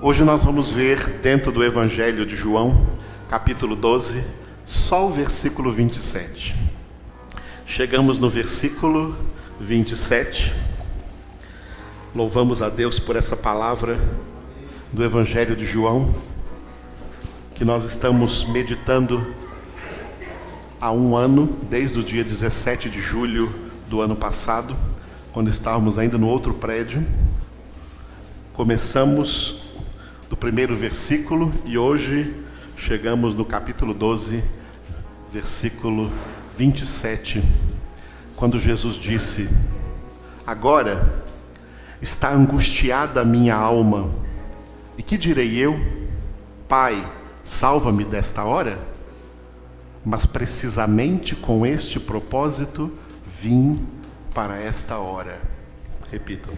Hoje nós vamos ver dentro do Evangelho de João, capítulo 12, só o versículo 27. Chegamos no versículo 27. Louvamos a Deus por essa palavra do Evangelho de João, que nós estamos meditando há um ano, desde o dia 17 de julho do ano passado, quando estávamos ainda no outro prédio. Começamos do primeiro versículo e hoje chegamos no capítulo 12, versículo 27, quando Jesus disse: agora está angustiada a minha alma, e que direi eu? Pai, salva-me desta hora? Mas precisamente com este propósito vim para esta hora. Repitam.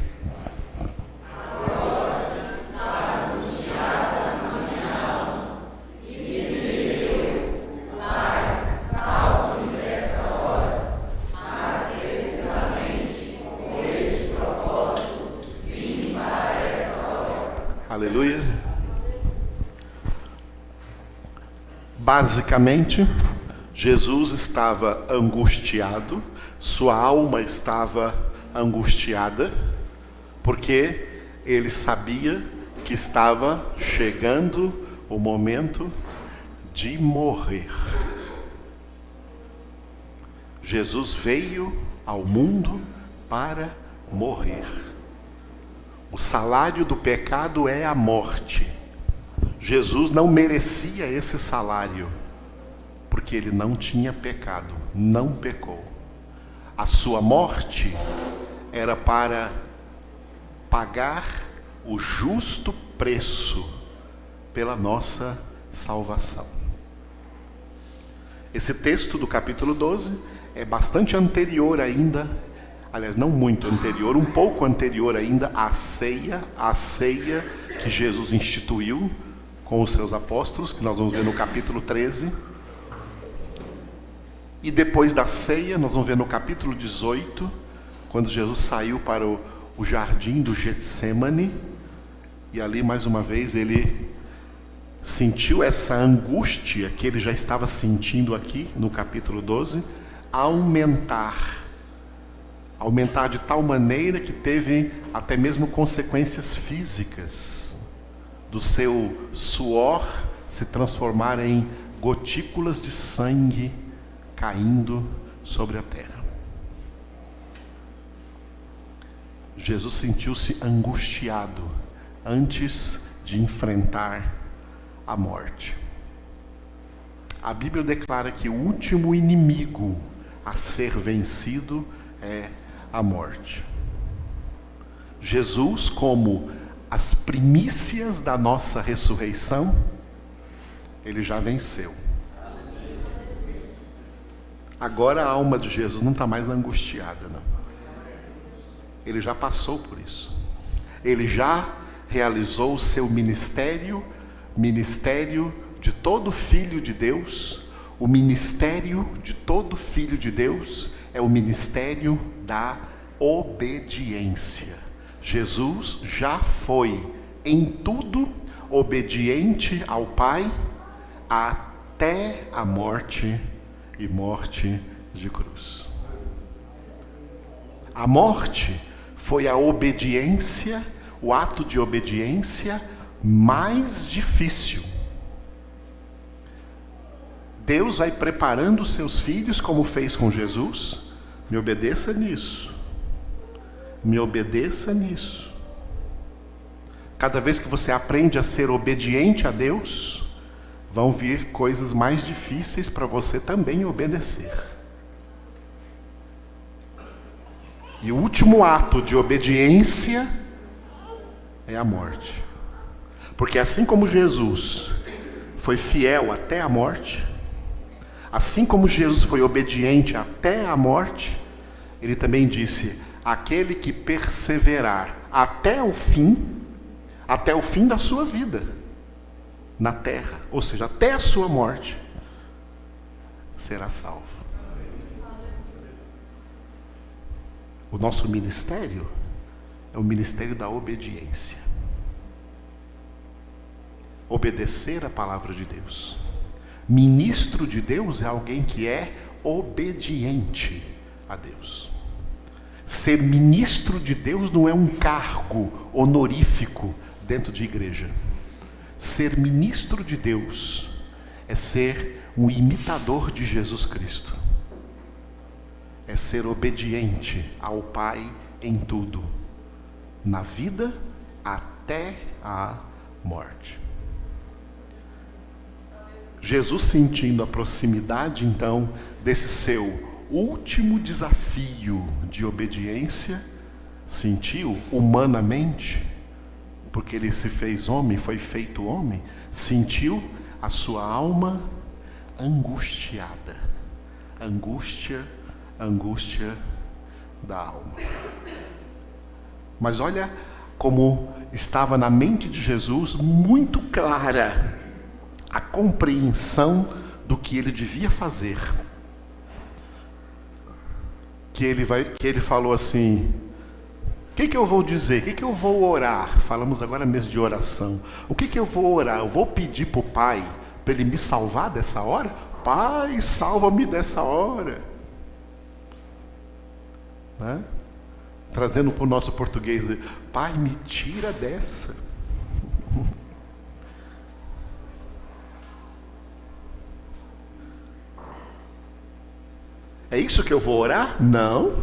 Aleluia. Basicamente, Jesus estava angustiado, sua alma estava angustiada, porque ele sabia que estava chegando o momento de morrer. Jesus veio ao mundo para morrer. O salário do pecado é a morte. Jesus não merecia esse salário, porque ele não tinha pecado, não pecou. A sua morte era para pagar o justo preço pela nossa salvação. Esse texto do capítulo 12 é bastante anterior ainda, aliás, não muito anterior, um pouco anterior ainda à ceia que Jesus instituiu com os seus apóstolos, que nós vamos ver no capítulo 13. E depois da ceia, nós vamos ver no capítulo 18, quando Jesus saiu para o jardim do Getsêmani, e ali mais uma vez ele sentiu essa angústia que ele já estava sentindo aqui no capítulo 12, aumentar de tal maneira que teve até mesmo consequências físicas, do seu suor se transformar em gotículas de sangue caindo sobre a terra. Jesus sentiu-se angustiado antes de enfrentar a morte. A Bíblia declara que o último inimigo a ser vencido é a morte. Jesus, como as primícias da nossa ressurreição, ele já venceu. Agora a alma de Jesus não está mais angustiada, não. Ele já passou por isso. Ele já realizou o seu ministério de todo filho de Deus. O ministério de todo filho de Deus é o ministério da obediência. Jesus já foi em tudo obediente ao Pai até a morte e morte de cruz. A morte foi a obediência, o ato de obediência mais difícil. Deus vai preparando os seus filhos, como fez com Jesus. Me obedeça nisso. Me obedeça nisso. Cada vez que você aprende a ser obediente a Deus, vão vir coisas mais difíceis para você também obedecer. E o último ato de obediência é a morte. Porque assim como Jesus foi fiel até a morte, assim como Jesus foi obediente até a morte, ele também disse: aquele que perseverar até o fim da sua vida na terra, ou seja, até a sua morte, será salvo. O nosso ministério é o ministério da obediência. obedecer a palavra de Deus. Ministro de Deus é alguém que é obediente a Deus. Ser ministro de Deus não é um cargo honorífico dentro de igreja. Ser ministro de Deus é ser um imitador de Jesus Cristo. É ser obediente ao Pai em tudo, na vida até a morte. Jesus, sentindo a proximidade, então, desse seu último desafio de obediência, sentiu humanamente, porque ele se fez homem, foi feito homem, sentiu a sua alma angustiada. Angústia da alma. Mas olha como estava na mente de Jesus muito clara a compreensão do que ele devia fazer. Que ele falou assim: o que eu vou dizer? O que eu vou orar? Falamos agora mesmo de oração. O que eu vou orar? Eu vou pedir para o Pai para Ele me salvar dessa hora? Pai, salva-me dessa hora. Né? Trazendo para o nosso português: Pai, me tira dessa. É isso que eu vou orar? Não.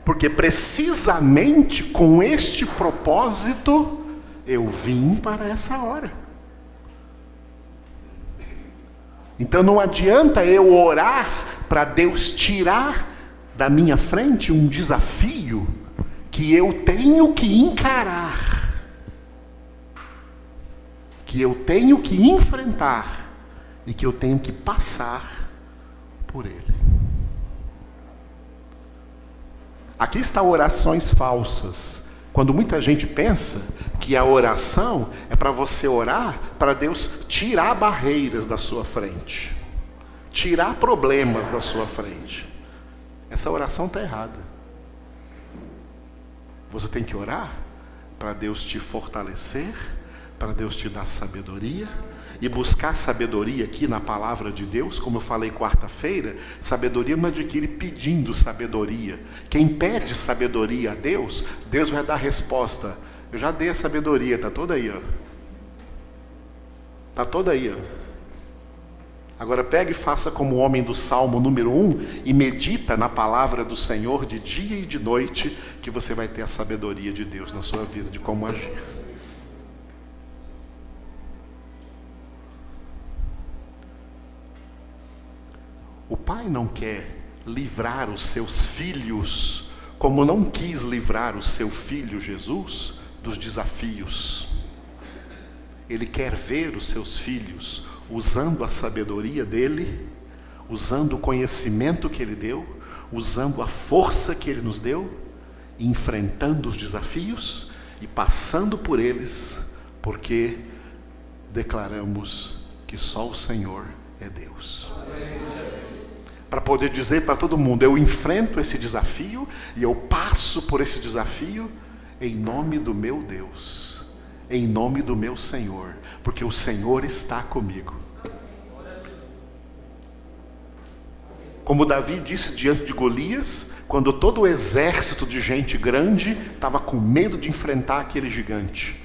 Porque precisamente com este propósito eu vim para essa hora. Então não adianta eu orar para Deus tirar da minha frente um desafio que eu tenho que encarar, que eu tenho que enfrentar e que eu tenho que passar por ele. Aqui está orações falsas. Quando muita gente pensa que a oração é para você orar para Deus tirar barreiras da sua frente, tirar problemas da sua frente. Essa oração está errada. Você tem que orar para Deus te fortalecer, para Deus te dar sabedoria. E buscar sabedoria aqui na palavra de Deus, como eu falei quarta-feira, sabedoria não adquire pedindo sabedoria. Quem pede sabedoria a Deus, Deus vai dar resposta. Eu já dei a sabedoria, está toda aí, ó. Está toda aí, ó. Agora pega e faça como o homem do Salmo número 1 e medita na palavra do Senhor de dia e de noite, que você vai ter a sabedoria de Deus na sua vida, de como agir. O Pai não quer livrar os seus filhos, como não quis livrar o seu filho Jesus dos desafios. Ele quer ver os seus filhos usando a sabedoria dele, usando o conhecimento que ele deu, usando a força que ele nos deu, enfrentando os desafios e passando por eles, porque declaramos que só o Senhor é Deus. Para poder dizer para todo mundo: eu enfrento esse desafio e eu passo por esse desafio em nome do meu Deus, em nome do meu Senhor, porque o Senhor está comigo. Como Davi disse diante de Golias, quando todo o exército de gente grande estava com medo de enfrentar aquele gigante,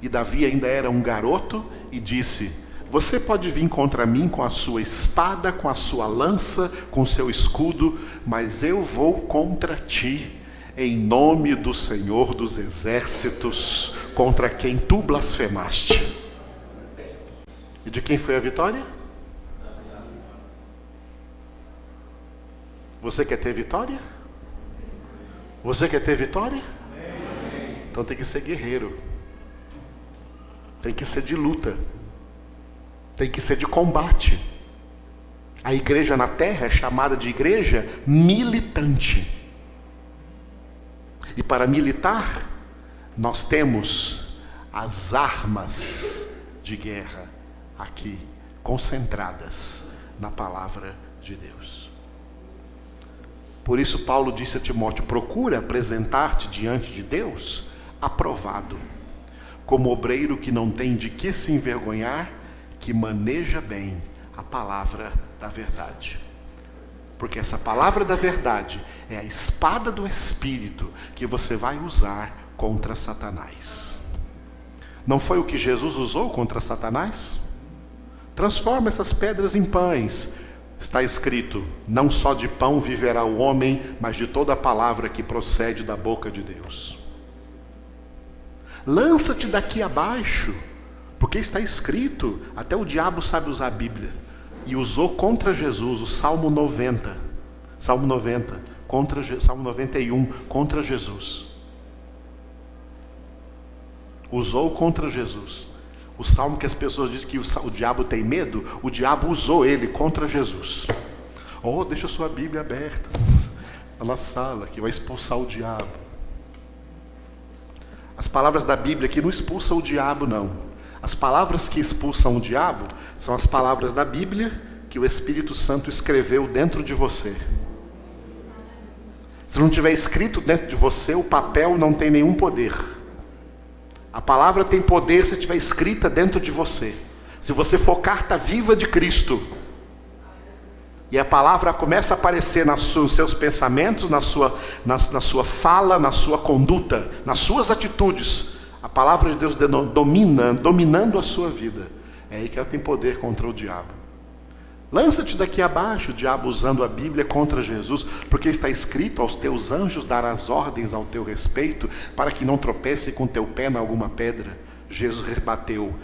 e Davi ainda era um garoto, e disse: você pode vir contra mim com a sua espada, com a sua lança, com o seu escudo, mas eu vou contra ti, em nome do Senhor dos exércitos, contra quem tu blasfemaste. E de quem foi a vitória? Você quer ter vitória? Você quer ter vitória? Então tem que ser guerreiro. Tem que ser de luta. Tem que ser de combate. A igreja na terra é chamada de igreja militante. E para militar, nós temos as armas de guerra aqui, concentradas na palavra de Deus. Por isso Paulo disse a Timóteo: procura apresentar-te diante de Deus aprovado, como obreiro que não tem de que se envergonhar, que maneja bem a palavra da verdade. Porque essa palavra da verdade é a espada do Espírito que você vai usar contra Satanás. Não foi o que Jesus usou contra Satanás? Transforma essas pedras em pães. Está escrito: não só de pão viverá o homem, mas de toda a palavra que procede da boca de Deus. Lança-te daqui abaixo, porque está escrito. Até o diabo sabe usar a Bíblia. E usou contra Jesus o Salmo 90. Salmo 90, Salmo 91, contra Jesus. Usou contra Jesus. O salmo que as pessoas dizem que o diabo tem medo, o diabo usou ele contra Jesus. Oh, deixa a sua Bíblia aberta na sala, que vai expulsar o diabo. As palavras da Bíblia aqui não expulsam o diabo, não. As palavras que expulsam o diabo são as palavras da Bíblia que o Espírito Santo escreveu dentro de você. Se não tiver escrito dentro de você, o papel não tem nenhum poder. A palavra tem poder se estiver escrita dentro de você. Se você for carta viva de Cristo, e a palavra começa a aparecer nos seus pensamentos, na sua fala, na sua conduta, nas suas atitudes, a palavra de Deus dominando a sua vida, é aí que ela tem poder contra o diabo. Lança-te daqui abaixo, o diabo usando a Bíblia contra Jesus, porque está escrito: aos teus anjos darás ordens ao teu respeito, para que não tropece com teu pé em alguma pedra. Jesus rebateu: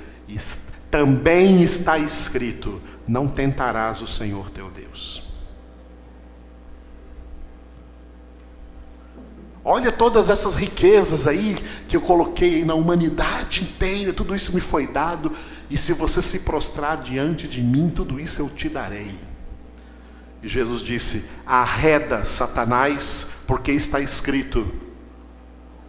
também está escrito: não tentarás o Senhor teu Deus. Olha todas essas riquezas aí que eu coloquei na humanidade inteira, tudo isso me foi dado, e se você se prostrar diante de mim, tudo isso eu te darei. E Jesus disse: arreda, Satanás, porque está escrito: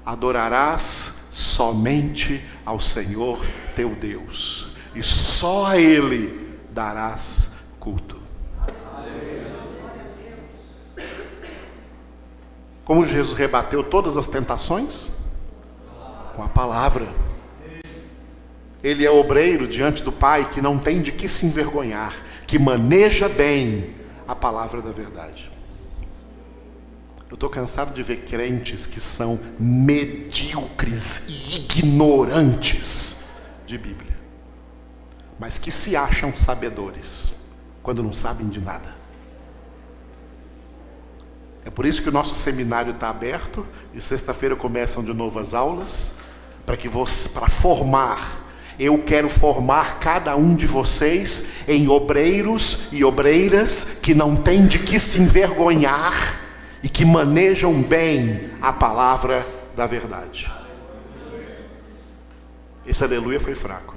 adorarás somente ao Senhor teu Deus, e só a Ele darás culto. Como Jesus rebateu todas as tentações? Com a palavra. Ele é obreiro diante do Pai que não tem de que se envergonhar, que maneja bem a palavra da verdade. Eu estou cansado de ver crentes que são medíocres e ignorantes de Bíblia, mas que se acham sabedores, quando não sabem de nada. É por isso que o nosso seminário está aberto, e sexta-feira começam de novo as aulas, para formar. Eu quero formar cada um de vocês em obreiros e obreiras que não têm de que se envergonhar e que manejam bem a palavra da verdade. Esse aleluia foi fraco.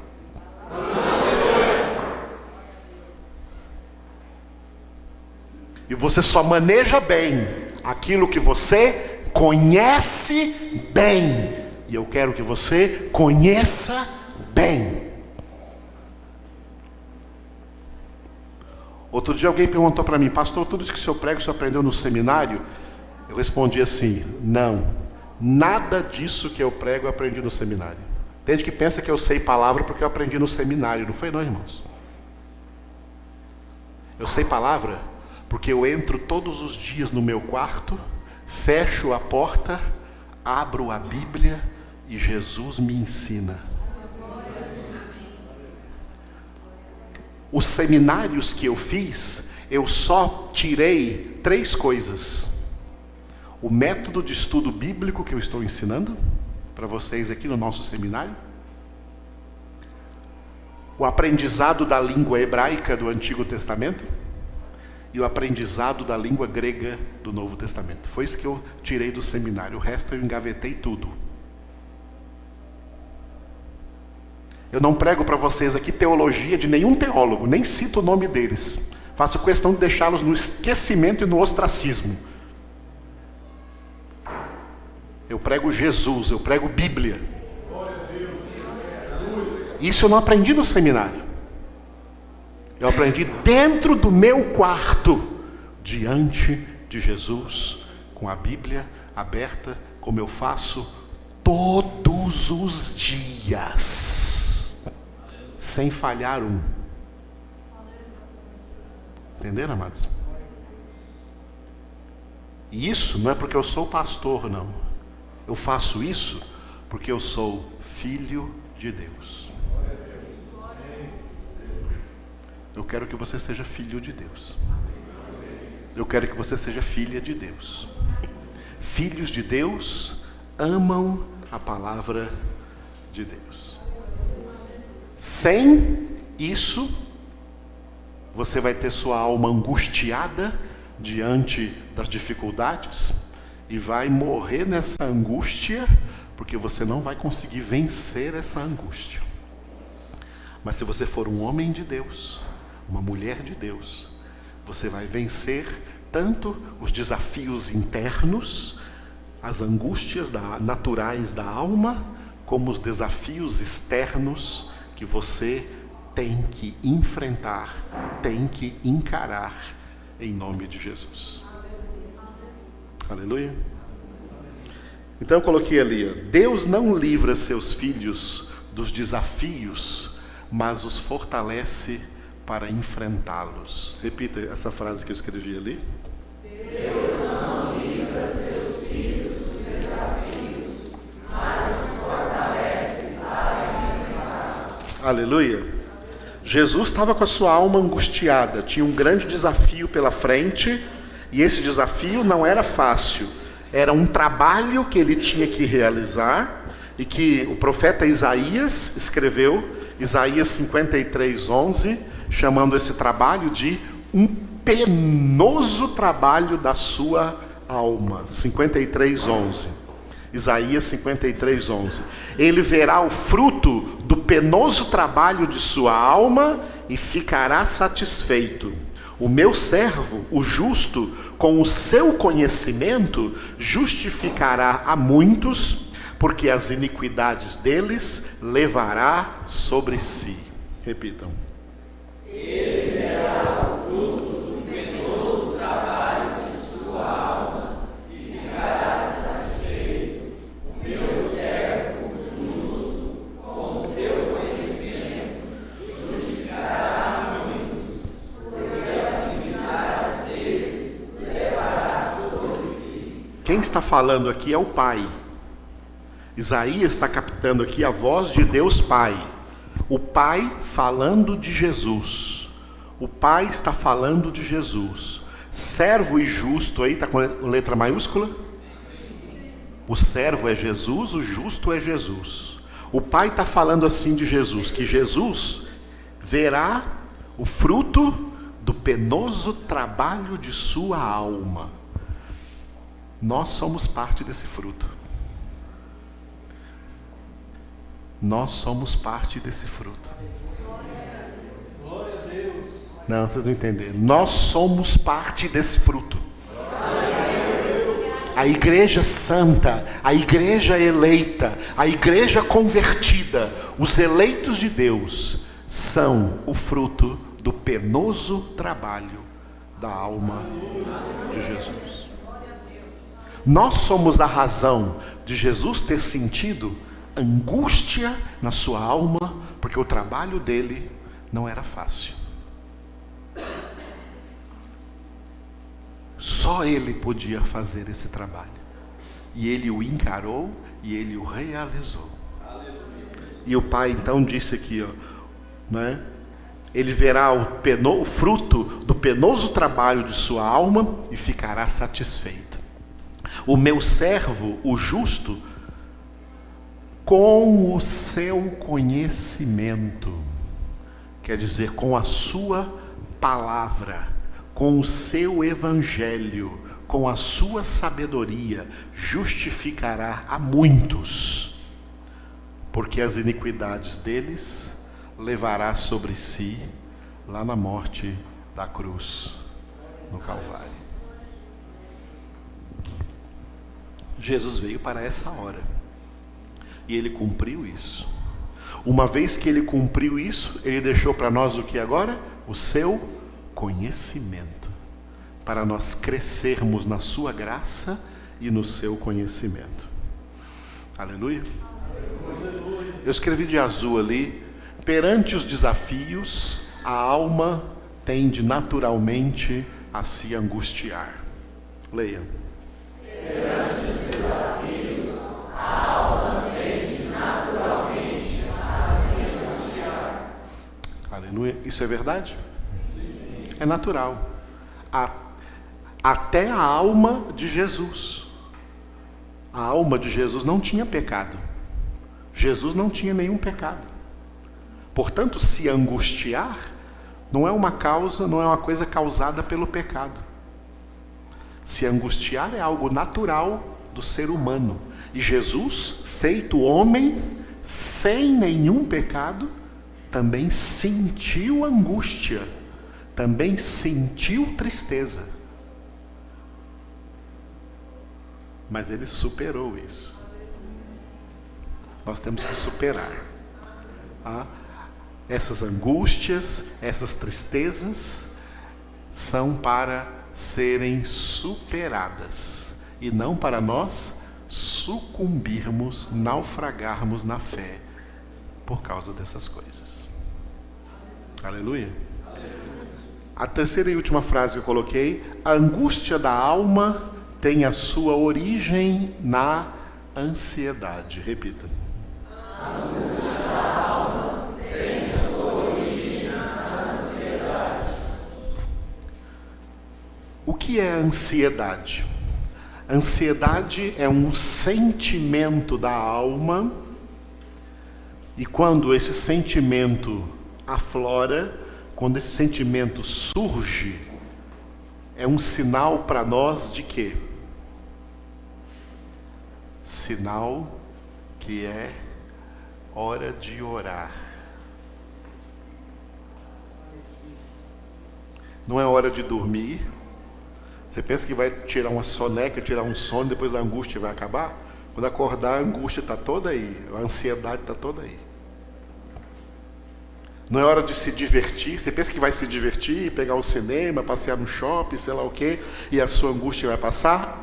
E você só maneja bem aquilo que você conhece bem. E eu quero que você conheça bem. Outro dia alguém perguntou para mim: pastor, tudo isso que o senhor prega, o senhor aprendeu no seminário? Eu respondi assim: não, nada disso que eu prego eu aprendi no seminário. Tem gente que pensa que eu sei palavra porque eu aprendi no seminário. Não foi não, irmãos. Eu sei palavra porque eu entro todos os dias no meu quarto, fecho a porta, abro a Bíblia e Jesus me ensina. Os seminários que eu fiz, eu só tirei 3 coisas: o método de estudo bíblico que eu estou ensinando para vocês aqui no nosso seminário, o aprendizado da língua hebraica do Antigo Testamento e o aprendizado da língua grega do Novo Testamento. Foi isso que eu tirei do seminário. O resto eu engavetei tudo. Eu não prego para vocês aqui teologia de nenhum teólogo, nem cito o nome deles. Faço questão de deixá-los no esquecimento e no ostracismo. Eu prego Jesus, eu prego Bíblia. Isso eu não aprendi no seminário. Eu aprendi dentro do meu quarto, diante de Jesus, com a Bíblia aberta, como eu faço todo todos os dias, sem falhar um. Entenderam, amados? E isso não é porque eu sou pastor, não. Eu faço isso porque eu sou filho de Deus. Eu quero que você seja filho de Deus. Eu quero que você seja filha de Deus. Filhos de Deus amam a palavra de Deus. Sem isso, você vai ter sua alma angustiada diante das dificuldades e vai morrer nessa angústia, porque você não vai conseguir vencer essa angústia. Mas se você for um homem de Deus, uma mulher de Deus, você vai vencer tanto os desafios internos, as angústias naturais da alma, como os desafios externos que você tem que enfrentar, tem que encarar, em nome de Jesus. Aleluia. Então eu coloquei ali, ó, Deus não livra seus filhos dos desafios, mas os fortalece para enfrentá-los. Repita essa frase que eu escrevi ali. Deus não livra seus filhos dos desafios, mas os fortalece para enfrentá-los. Aleluia. Jesus estava com a sua alma angustiada, tinha um grande desafio pela frente, e esse desafio não era fácil. Era um trabalho que ele tinha que realizar, e que o profeta Isaías escreveu, Isaías 53:11, chamando esse trabalho de um penoso trabalho da sua alma. 53:11. Isaías 53:11. Ele verá o fruto do penoso trabalho de sua alma e ficará satisfeito. O meu servo, o justo, com o seu conhecimento, justificará a muitos, porque as iniquidades deles levará sobre si. Repitam. Ele verá o fruto do penoso trabalho de sua alma e ficará satisfeito. O meu servo justo, com o seu conhecimento, justificará a muitos, porque as iniquidades deles levará sobre si. Quem está falando aqui é o Pai. Isaías está captando aqui a voz de Deus Pai. O Pai falando de Jesus. O Pai está falando de Jesus. Servo e justo aí, está com letra maiúscula? O servo é Jesus, o justo é Jesus. O Pai está falando assim de Jesus, que Jesus verá o fruto do penoso trabalho de sua alma. Nós somos parte desse fruto. Nós somos parte desse fruto. Glória a Deus. Não, vocês não entenderam. Nós somos parte desse fruto. A igreja santa, a igreja eleita, a igreja convertida, os eleitos de Deus, são o fruto do penoso trabalho da alma de Jesus. Nós somos a razão de Jesus ter sentido angústia na sua alma, porque o trabalho dele não era fácil. Só ele podia fazer esse trabalho. E ele o encarou e ele o realizou. E o Pai então disse aqui, né? Ele verá o fruto do penoso trabalho de sua alma e ficará satisfeito. O meu servo, o justo, com o seu conhecimento, quer dizer, com a sua palavra, com o seu evangelho, com a sua sabedoria, justificará a muitos, porque as iniquidades deles levará sobre si lá na morte da cruz, no Calvário. Jesus veio para essa hora. E ele cumpriu isso. Uma vez que ele cumpriu isso, ele deixou para nós o que agora? O seu conhecimento. Para nós crescermos na sua graça e no seu conhecimento. Aleluia. eu escrevi de azul ali, perante os desafios, a alma tende naturalmente a se angustiar. Leia. Perante os desafios, a alma tende naturalmente a se angustiar. Aleluia. Isso é verdade? É natural. Até a alma de Jesus. A alma de Jesus não tinha pecado. Jesus não tinha nenhum pecado. Portanto, se angustiar não é uma causa, não é uma coisa causada pelo pecado. Se angustiar é algo natural do ser humano. E Jesus, feito homem, sem nenhum pecado, também sentiu angústia, também sentiu tristeza. Mas ele superou isso. Nós temos que superar essas angústias, essas tristezas, são para serem superadas e não para nós sucumbirmos, naufragarmos na fé por causa dessas coisas. Aleluia. A terceira e última frase que eu coloquei: a angústia da alma tem a sua origem na ansiedade. Repita. A angústia da alma tem a sua origem na ansiedade. O que é ansiedade? Ansiedade é um sentimento da alma, e quando esse sentimento aflora, quando esse sentimento surge, é um sinal para nós de quê? Sinal que é hora de orar. Não é hora de dormir. Você pensa que vai tirar uma soneca, tirar um sono, depois a angústia vai acabar? Quando acordar, a angústia está toda aí, a ansiedade está toda aí. Não é hora de se divertir. Você pensa que vai se divertir, pegar um cinema, passear no shopping, sei lá o quê, e a sua angústia vai passar?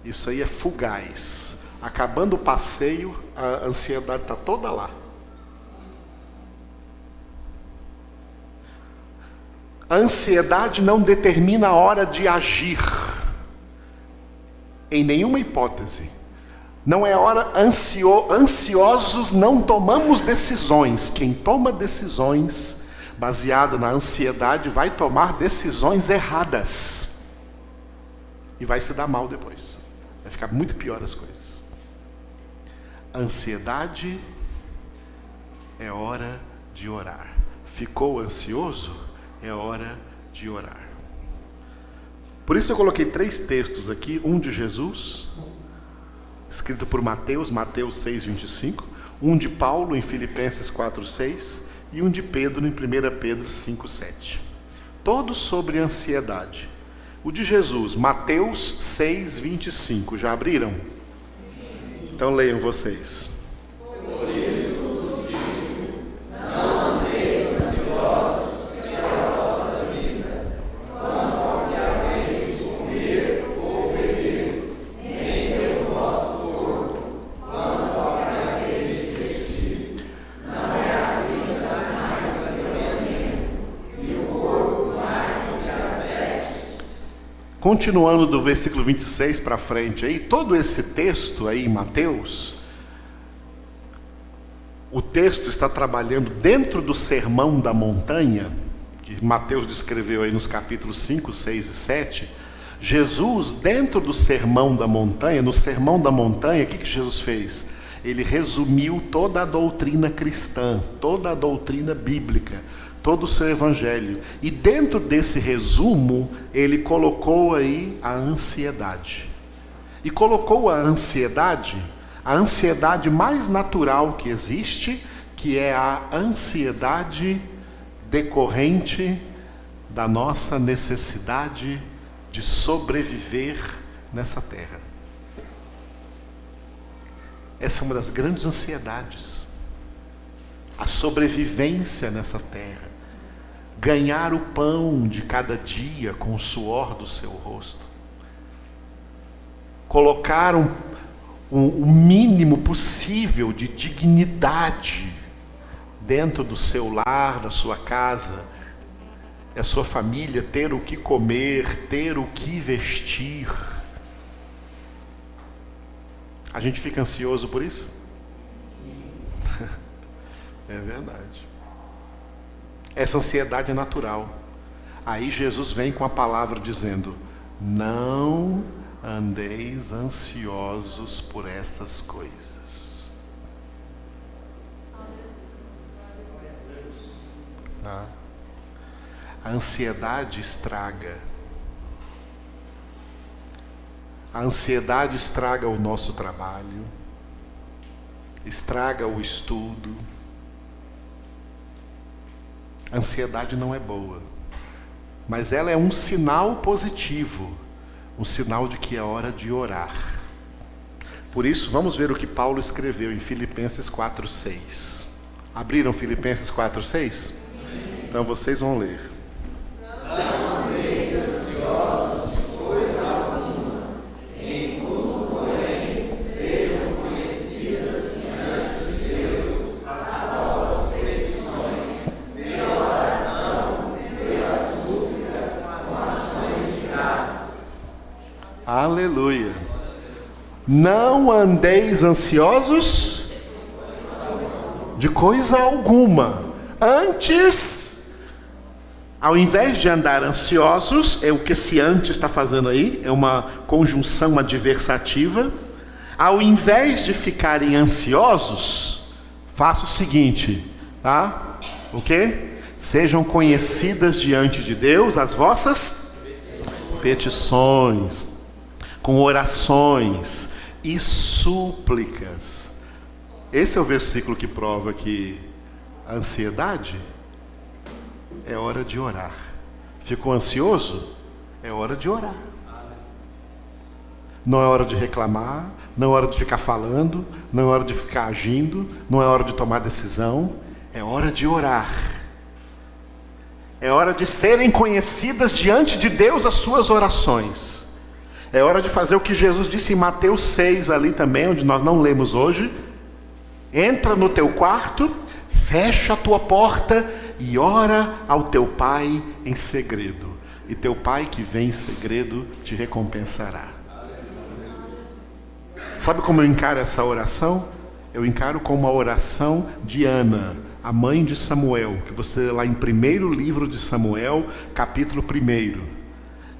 Isso aí é fugaz. Acabando o passeio, a ansiedade está toda lá. A ansiedade não determina a hora de agir, em nenhuma hipótese. Não é hora, ansiosos não tomamos decisões. Quem toma decisões baseada na ansiedade vai tomar decisões erradas. E vai se dar mal depois. Vai ficar muito pior as coisas. Ansiedade é hora de orar. Ficou ansioso? É hora de orar. Por isso eu coloquei 3 textos aqui, um de Jesus, escrito por Mateus 6:25, um de Paulo em Filipenses 4:6 e um de Pedro em 1 Pedro 5:7. Todos sobre ansiedade. O de Jesus, Mateus 6:25, já abriram? Então leiam vocês. Por isso vos digo, não andeis ansiosos pela vossa vida, quanto ao que haveis de comer ou beber, nem pelo vosso corpo, quanto ao que haveis de vestir. Não é a vida mais do que o alimento, e o corpo mais do que as vestes. Continuando do versículo 26 para frente aí, todo esse texto aí em Mateus, o texto está trabalhando dentro do Sermão da Montanha, que Mateus descreveu aí nos capítulos 5, 6 e 7. Jesus, dentro do Sermão da Montanha, no Sermão da Montanha, o que Jesus fez? Ele resumiu toda a doutrina cristã, toda a doutrina bíblica, todo o seu evangelho. E dentro desse resumo, ele colocou aí a ansiedade. E colocou a ansiedade mais natural que existe, que é a ansiedade decorrente da nossa necessidade de sobreviver nessa terra. Essa é uma das grandes ansiedades. A sobrevivência nessa terra. Ganhar o pão de cada dia com o suor do seu rosto. Colocar o mínimo possível de dignidade dentro do seu lar, da sua casa, a sua família ter o que comer, ter o que vestir. A gente fica ansioso por isso? É verdade. Essa ansiedade é natural. Aí Jesus vem com a palavra dizendo: não andeis ansiosos por essas coisas. A ansiedade estraga. A ansiedade estraga o nosso trabalho, estraga o estudo. A ansiedade não é boa, mas ela é um sinal positivo, um sinal de que é hora de orar. Por isso, vamos ver o que Paulo escreveu em Filipenses 4:6. Abriram Filipenses 4:6? Então vocês vão ler. Não andeis ansiosos de coisa alguma, em tudo, porém, sejam conhecidas diante de Deus as vossas petições, pela oração, pela súplica, com ações de graças. Aleluia. Não andeis ansiosos de coisa alguma. Antes, ao invés de andar ansiosos, é o que esse antes está fazendo aí, é uma conjunção adversativa. Ao invés de ficarem ansiosos, faça o seguinte, tá? O quê? Sejam conhecidas diante de Deus as vossas petições, com orações e súplicas. Esse é o versículo que prova que a ansiedade é hora de orar. Ficou ansioso? É hora de orar. Não é hora de reclamar, não é hora de ficar falando, não é hora de ficar agindo, não é hora de tomar decisão, é hora de orar. É hora de serem conhecidas diante de Deus as suas orações. É hora de fazer o que Jesus disse em Mateus 6 ali também, onde nós não lemos hoje. Entra no teu quarto, fecha a tua porta e ora ao teu pai em segredo. E teu pai que vem em segredo te recompensará. Sabe como eu encaro essa oração? Eu encaro como a oração de Ana, a mãe de Samuel, que você lê lá em 1º livro de Samuel, capítulo 1.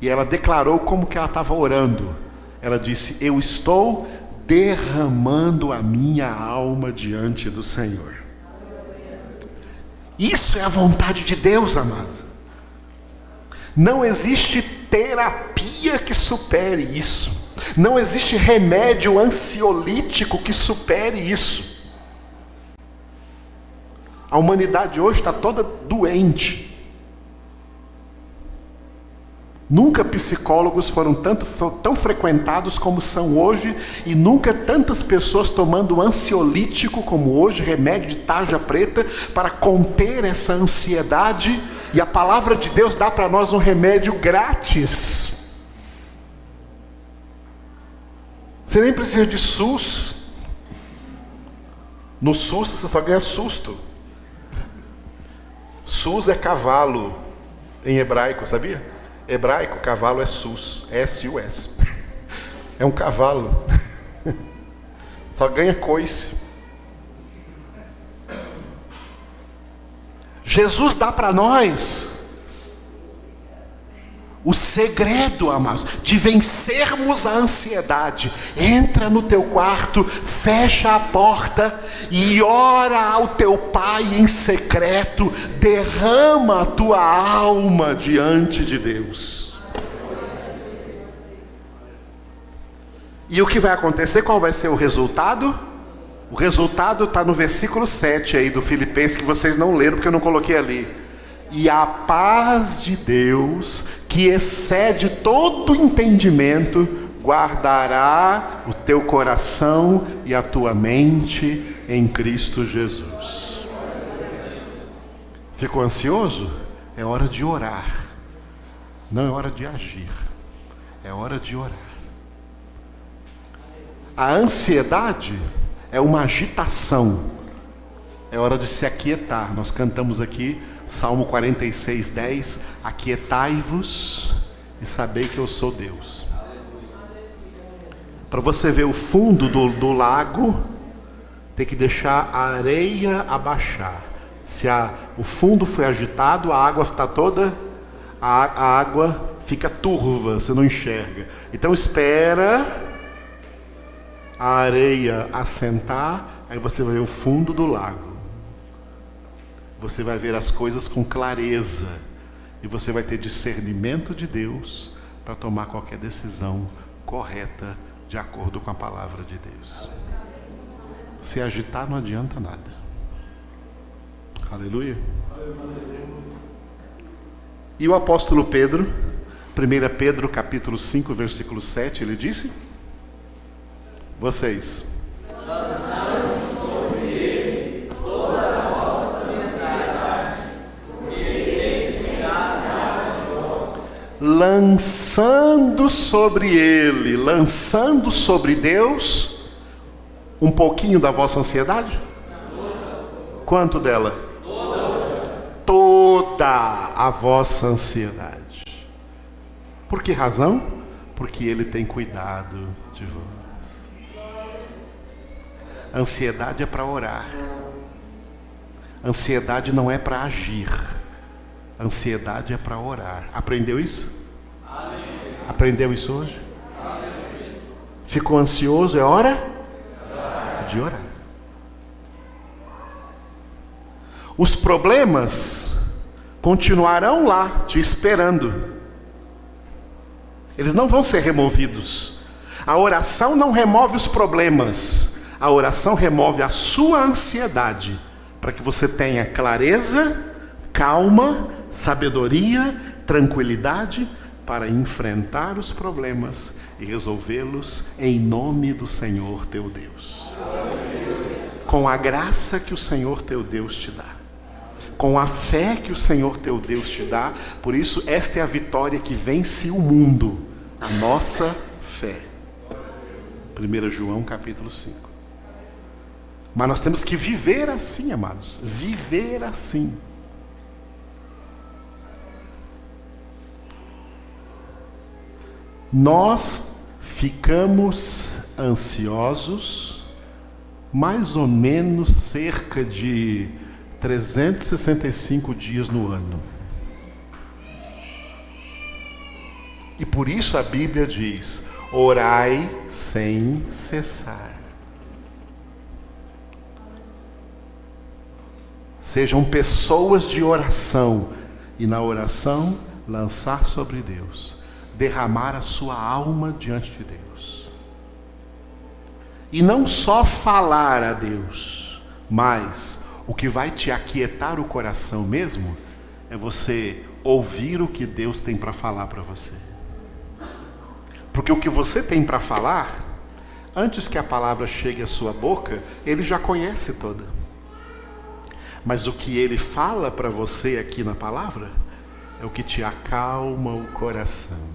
E ela declarou como que ela estava orando. Ela disse: eu estou derramando a minha alma diante do Senhor. Isso é a vontade de Deus, amado. Não existe terapia que supere isso. Não existe remédio ansiolítico que supere isso. A humanidade hoje está toda doente. Nunca psicólogos foram tão frequentados como são hoje, e nunca tantas pessoas tomando ansiolítico como hoje, remédio de tarja preta, para conter essa ansiedade. E a palavra de Deus dá para nós um remédio grátis. Você nem precisa de SUS. No SUS você só ganha susto. SUS é cavalo em hebraico, sabia? Hebraico, cavalo é SUS, S-U-S. É um cavalo. Só ganha coice. Jesus dá para nós o segredo, amados, de vencermos a ansiedade. Entra no teu quarto, fecha a porta e ora ao teu pai em secreto. Derrama a tua alma diante de Deus. E o que vai acontecer? Qual vai ser o resultado? O resultado está no versículo 7 aí do Filipenses, que vocês não leram porque eu não coloquei ali. E a paz de Deus, que excede todo entendimento, guardará o teu coração e a tua mente em Cristo Jesus. Ficou ansioso? É hora de orar. Não é hora de agir. É hora de orar. A ansiedade é uma agitação. É hora de se aquietar. Nós cantamos aqui Salmo 46:10. Aquietai-vos e sabei que eu sou Deus. Para você ver o fundo do lago, tem que deixar a areia abaixar. Se o fundo foi agitado, a água está toda, a água fica turva, você não enxerga. Então espera a areia assentar, aí você vai ver o fundo do lago. Você vai ver as coisas com clareza. E você vai ter discernimento de Deus para tomar qualquer decisão correta de acordo com a palavra de Deus. Se agitar não adianta nada. Aleluia. E o apóstolo Pedro, 1 Pedro capítulo 5, versículo 7, ele disse: vocês lançando sobre ele, lançando sobre Deus um pouquinho da vossa ansiedade? Quanto dela? Toda a vossa ansiedade. Por que razão? Porque ele tem cuidado de vós. Ansiedade é para orar. Ansiedade não é para agir. Ansiedade é para orar. Aprendeu isso? Amém. Aprendeu isso hoje? Amém. Ficou ansioso? É hora de orar. Os problemas continuarão lá te esperando. Eles não vão ser removidos. A oração não remove os problemas. A oração remove a sua ansiedade, para que você tenha clareza, calma, sabedoria, tranquilidade para enfrentar os problemas e resolvê-los em nome do Senhor teu Deus. Com a graça que o Senhor teu Deus te dá. Com a fé que o Senhor teu Deus te dá. Por isso, esta é a vitória que vence o mundo. A nossa fé. 1 João capítulo 5. Mas nós temos que viver assim, amados. Viver assim. Nós ficamos ansiosos mais ou menos cerca de 365 dias no ano. E por isso a Bíblia diz: orai sem cessar. Sejam pessoas de oração, e na oração lançar sobre Deus, derramar a sua alma diante de Deus. E não só falar a Deus, mas o que vai te aquietar o coração mesmo é você ouvir o que Deus tem para falar para você. Porque o que você tem para falar, antes que a palavra chegue à sua boca, Ele já conhece toda. Mas o que Ele fala para você aqui na palavra é o que te acalma o coração.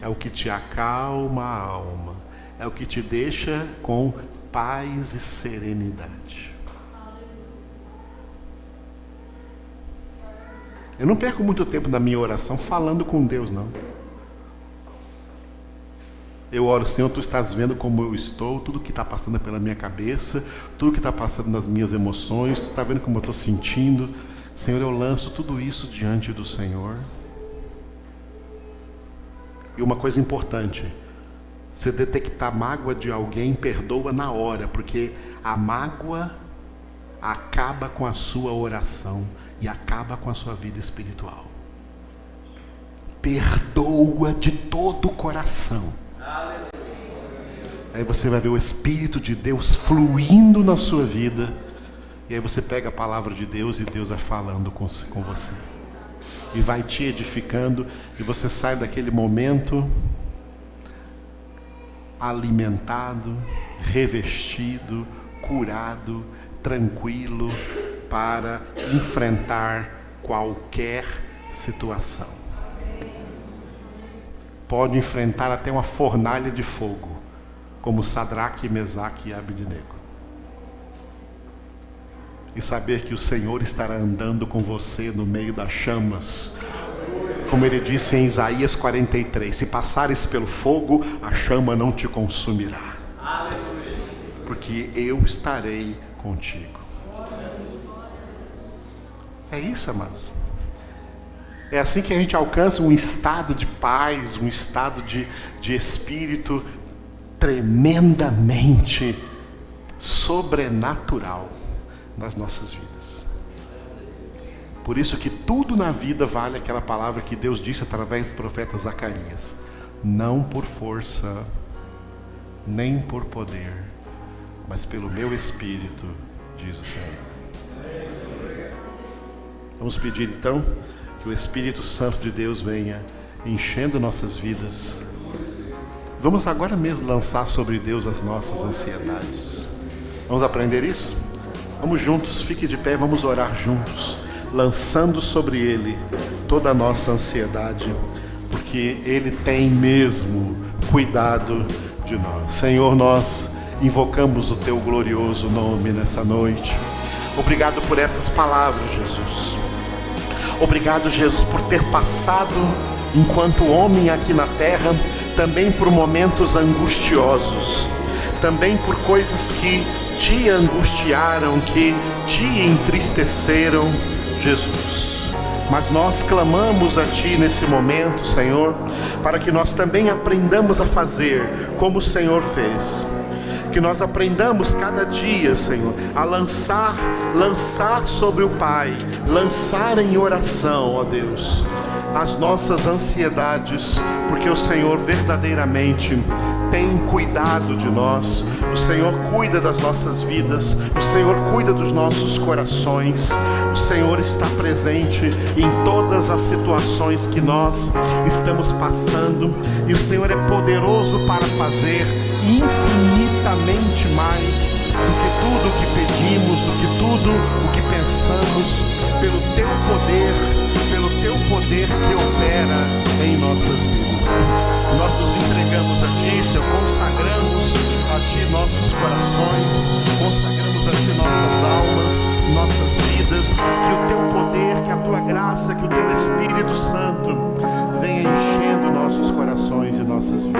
É o que te acalma a alma. É o que te deixa com paz e serenidade. Eu não perco muito tempo na minha oração falando com Deus, não. Eu oro: Senhor, Tu estás vendo como eu estou, tudo que está passando pela minha cabeça, tudo que está passando nas minhas emoções, Tu está vendo como eu estou sentindo. Senhor, eu lanço tudo isso diante do Senhor. E uma coisa importante: você detectar mágoa de alguém, perdoa na hora, porque a mágoa acaba com a sua oração e acaba com a sua vida espiritual. Perdoa de todo o coração. Aí você vai ver o Espírito de Deus fluindo na sua vida. E aí você pega a palavra de Deus e Deus vai falando com você. E vai te edificando. E você sai daquele momento alimentado, revestido, curado, tranquilo, para enfrentar qualquer situação. Pode enfrentar até uma fornalha de fogo. como Sadraque, Mesaque e Abednego. E saber que o Senhor estará andando com você no meio das chamas. Como ele disse em Isaías 43, se passares pelo fogo, a chama não te consumirá. Porque eu estarei contigo. É isso, amados. É assim que a gente alcança um estado de paz, um estado de espírito tremendamente sobrenatural nas nossas vidas. Por isso que tudo na vida vale aquela palavra que Deus disse através do profeta Zacarias: não por força, nem por poder, mas pelo meu Espírito, diz o Senhor. Vamos pedir então que o Espírito Santo de Deus venha enchendo nossas vidas. Vamos agora mesmo lançar sobre Deus as nossas ansiedades. Vamos aprender isso? Vamos juntos, fique de pé, vamos orar juntos, lançando sobre Ele toda a nossa ansiedade, porque Ele tem mesmo cuidado de nós. Senhor, nós invocamos o Teu glorioso nome nessa noite. Obrigado por essas palavras, Jesus. Obrigado, Jesus, por ter passado, enquanto homem aqui na terra, também por momentos angustiosos, também por coisas que te angustiaram, que te entristeceram, Jesus. Mas nós clamamos a Ti nesse momento, Senhor, para que nós também aprendamos a fazer como o Senhor fez. Que nós aprendamos cada dia, Senhor, a lançar sobre o Pai, lançar em oração, ó Deus, as nossas ansiedades, porque o Senhor verdadeiramente tem cuidado de nós. O Senhor cuida das nossas vidas, o Senhor cuida dos nossos corações, o Senhor está presente em todas as situações que nós estamos passando, e o Senhor é poderoso para fazer infinitamente mais do que tudo o que pedimos, do que tudo o que pensamos, pelo Teu poder que opera em nossas vidas. Nós nos entregamos a Ti, Senhor, consagramos a Ti nossos corações, consagramos a Ti nossas almas, nossas vidas, que o Teu poder, que a Tua graça, que o Teu Espírito Santo venha enchendo nossos corações e nossas vidas.